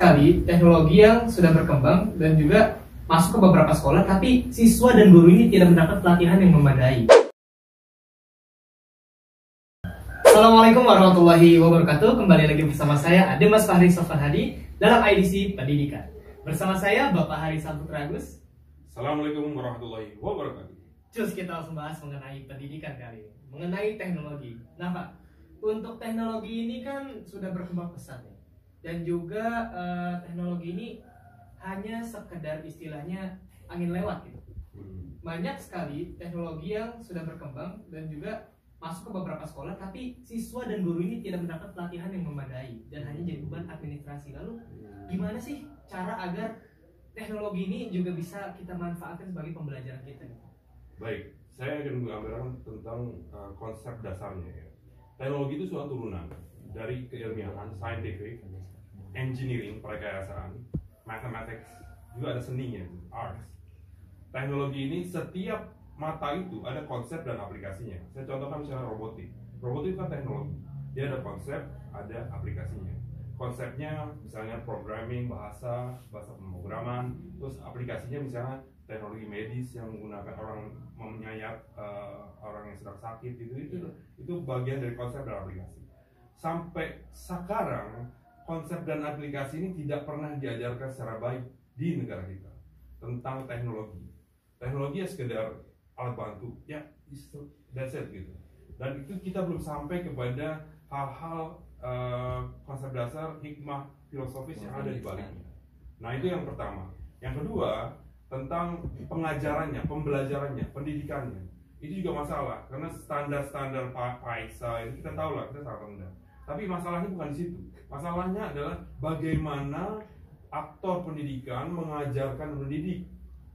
Sekali teknologi yang sudah berkembang dan juga masuk ke beberapa sekolah, tapi siswa dan guru ini tidak mendapat pelatihan yang memadai. Assalamualaikum warahmatullahi wabarakatuh. Kembali lagi bersama saya Ade Mas Fahri Sofan Hadi dalam IDC Pendidikan. Bersama saya Bapak Hari Saputra Agus. Assalamualaikum warahmatullahi wabarakatuh. Terus kita langsung bahas mengenai pendidikan kali ini, mengenai teknologi. Nah Pak, untuk teknologi ini kan sudah berkembang pesat ya. Dan juga teknologi ini hanya sekedar istilahnya angin lewat gitu. Banyak sekali teknologi yang sudah berkembang dan juga masuk ke beberapa sekolah, tapi siswa dan guru ini tidak mendapat pelatihan yang memadai dan hanya jadi beban administrasi. Lalu gimana sih cara agar teknologi ini juga bisa kita manfaatkan sebagai pembelajaran kita? Baik, saya akan menggambarkan tentang konsep dasarnya ya. Teknologi itu suatu turunan dari keilmiahan, scientific, engineering, perekayasaan, mathematics, juga ada seninya, arts. Teknologi ini setiap mata itu ada konsep dan aplikasinya. Saya contohkan misalnya robotik. Robotik itu kan teknologi. Dia ada konsep, ada aplikasinya. Konsepnya misalnya programming, bahasa pemrograman, terus aplikasinya misalnya teknologi medis yang menggunakan orang menyayat orang yang sedang sakit itu bagian dari konsep dan aplikasi. Sampai sekarang konsep dan aplikasi ini tidak pernah diajarkan secara baik di negara kita tentang teknologi. Teknologi ya sekedar alat bantu, ya that's it gitu. Dan itu kita belum sampai kepada hal-hal konsep dasar, hikmah, filosofis yang ada di baliknya. Nah itu yang pertama. Yang kedua, tentang pengajarannya, pembelajarannya, pendidikannya. Itu juga masalah, karena standar-standar PAISA itu kita tahu lah, kita sangat rendah. Tapi masalahnya bukan di situ. Masalahnya adalah bagaimana aktor pendidikan mengajarkan mendidik,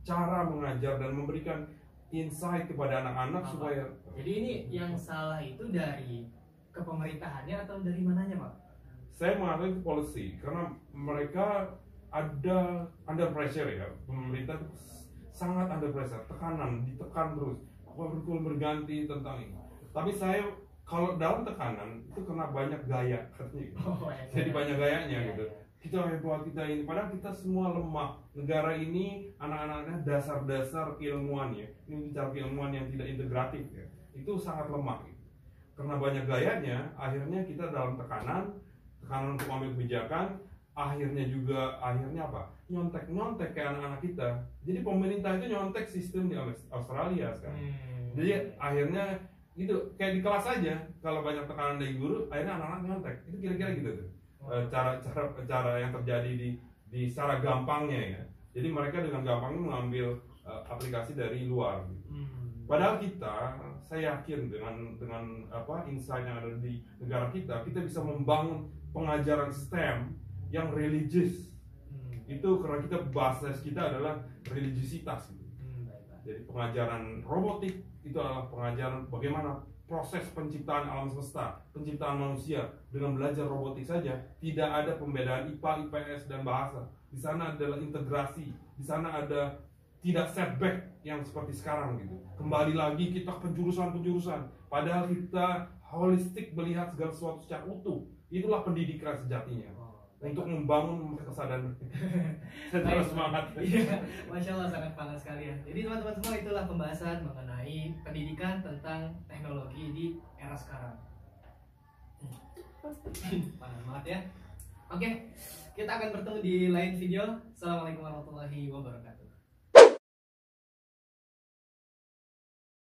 cara mengajar dan memberikan insight kepada anak-anak supaya. Jadi ini yang salah itu dari kepemerintahannya atau dari mananya, Pak? Saya mengatakan itu policy karena mereka ada under pressure ya. Pemerintah sangat under pressure, ditekan terus. Kurikulum berganti tentang ini. Tapi saya kalau dalam tekanan itu kena banyak gaya katanya gitu. Jadi banyak gayanya gitu. Kita hebat, kita ini, padahal kita semua lemah. Negara ini anak-anaknya dasar-dasar keilmuan ya. Ini bicara keilmuan yang tidak integratif ya. Itu sangat lemah gitu. Karena banyak gayanya, akhirnya kita dalam tekanan untuk ambil kebijakan, akhirnya apa? Nyontek ke anak-anak kita. Jadi pemerintah itu nyontek sistem di Australia sekarang. Jadi akhirnya gitu, kayak di kelas aja, kalau banyak tekanan dari guru, akhirnya anak-anak nyontek. Itu kira-kira gitu tuh. Cara yang terjadi di secara gampangnya ya. Jadi mereka dengan gampangnya mengambil aplikasi dari luar gitu. Padahal saya yakin dengan insight yang ada di negara kita bisa membangun pengajaran STEM yang religius. Itu karena basis kita adalah religiusitas gitu. Jadi pengajaran robotik itu adalah pengajaran bagaimana proses penciptaan alam semesta, penciptaan manusia dengan belajar robotik saja. Tidak ada pembedaan IPA, IPS dan bahasa. Di sana adalah integrasi, di sana ada tidak setback yang seperti sekarang gitu. Kembali lagi kita penjurusan. Padahal kita holistik melihat segala sesuatu secara utuh. Itulah pendidikan sejatinya. Untuk membangun kesadaran. Saya terus semangat. Iya, Masya Allah sangat panas sekali ya. Jadi teman-teman semua, itulah pembahasan mengenai pendidikan tentang teknologi di era sekarang. Panas banget ya. Oke, kita akan bertemu di lain video. Assalamualaikum warahmatullahi wabarakatuh.